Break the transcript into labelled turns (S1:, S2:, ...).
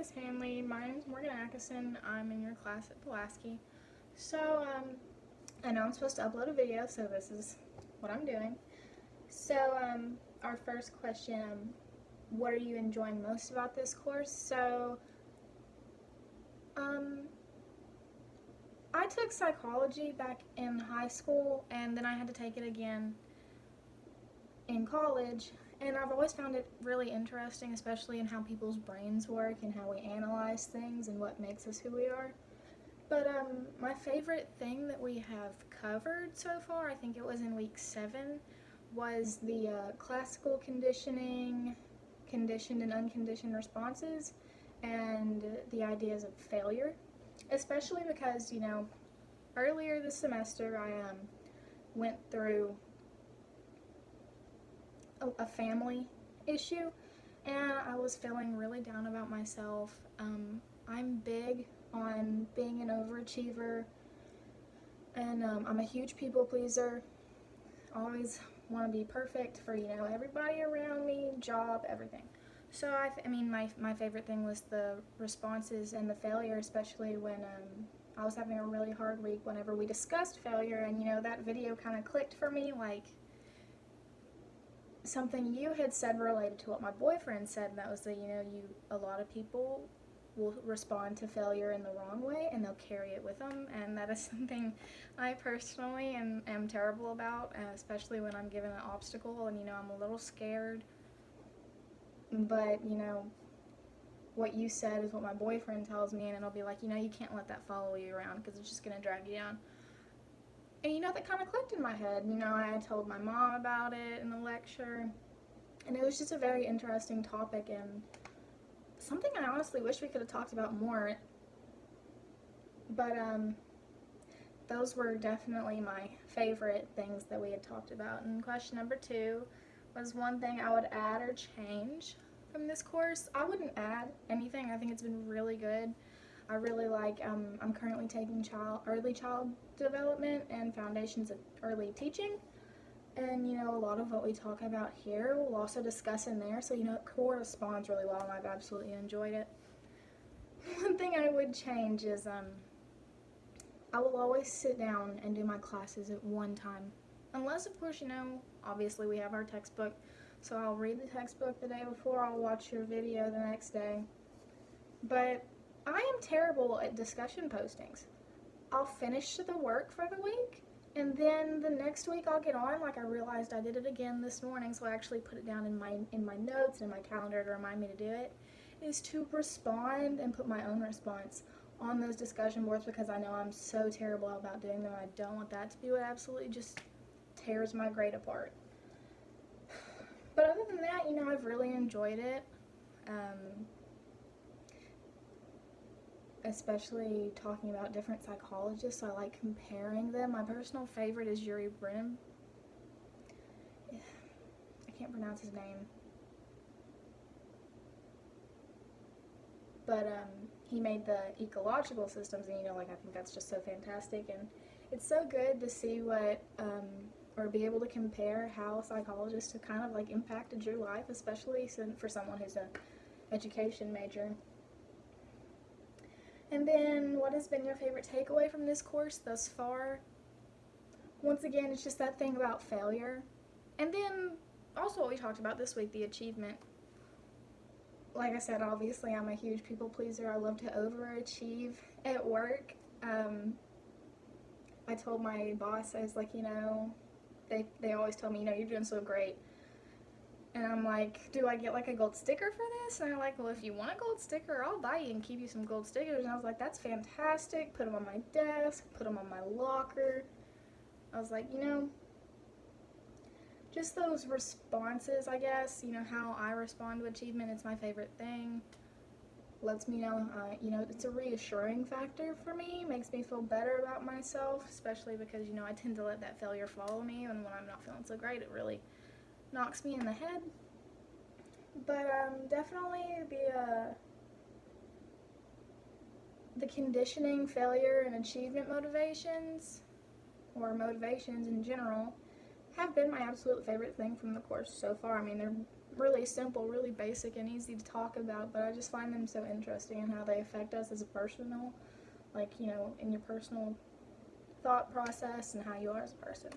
S1: Miss Hanley. My name is Morgan Atkinson. I'm in your class at Pulaski. So, I know I'm supposed to upload a video, so this is what I'm doing. So, our first question, what are you enjoying most about this course? So, um, I took psychology back in high school, and then I had to take it again in college, and I've always found it really interesting, especially in how people's brains work and how we analyze things and what makes us who we are. But my favorite thing that we have covered so far, I think it was in week 7, was the classical conditioning, conditioned and unconditioned responses, and the ideas of failure. Especially because, earlier this semester I went through a family issue, and I was feeling really down about myself. I'm big on being an overachiever, and I'm a huge people pleaser. Always want to be perfect for everybody around me, job, everything. So my favorite thing was the responses and the failure, especially when I was having a really hard week. Whenever we discussed failure, and that video kind of clicked for me, like something you had said related to what my boyfriend said, and that was that a lot of people will respond to failure in the wrong way and they'll carry it with them, and that is something I personally am terrible about, especially when I'm given an obstacle and I'm a little scared. But what you said is what my boyfriend tells me, and it'll be like, you can't let that follow you around because it's just going to drag you down. And that kind of clicked in my head. I had told my mom about it in the lecture, and it was just a very interesting topic and something I honestly wish we could have talked about more. But those were definitely my favorite things that we had talked about. And question number 2 was one thing I would add or change from this course. I wouldn't add anything. I think it's been really good. I really like, I'm currently taking early child development and foundations of early teaching. And, a lot of what we talk about here we'll also discuss in there. So, it corresponds really well, and I've absolutely enjoyed it. One thing I would change is I will always sit down and do my classes at one time. Unless, of course, obviously we have our textbook. So I'll read the textbook the day before, I'll watch your video the next day. But I am terrible at discussion postings. I'll finish the work for the week, and then the next week I'll get on. Like, I realized I did it again this morning, so I actually put it down in my notes and my calendar to remind me to do it, is to respond and put my own response on those discussion boards, because I know I'm so terrible about doing them. I don't want that to be what absolutely just tears my grade apart. But other than that, I've really enjoyed it. Especially talking about different psychologists, so I like comparing them. My personal favorite is Yuri Brennan. I can't pronounce his name. But he made the ecological systems, and I think that's just so fantastic, and it's so good to see what or be able to compare how psychologists have kind of like impacted your life, especially for someone who's an education major. And then, what has been your favorite takeaway from this course thus far? Once again, it's just that thing about failure. And then, also what we talked about this week, the achievement. Like I said, obviously I'm a huge people pleaser. I love to overachieve at work. I told my boss, I was like, they always tell me, you're doing so great. And I'm like, do I get like a gold sticker for this? And they're like, well, if you want a gold sticker, I'll buy you and keep you some gold stickers. And I was like, that's fantastic. Put them on my desk, put them on my locker. I was like, just those responses, I guess, how I respond to achievement, it's my favorite thing. Lets me know, it's a reassuring factor for me, makes me feel better about myself, especially because, I tend to let that failure follow me, and when I'm not feeling so great, it really knocks me in the head. But definitely the conditioning, failure, and achievement motivations, or motivations in general, have been my absolute favorite thing from the course so far. They're really simple, really basic, and easy to talk about, but I just find them so interesting and how they affect us as a personal, like, in your personal thought process and how you are as a person.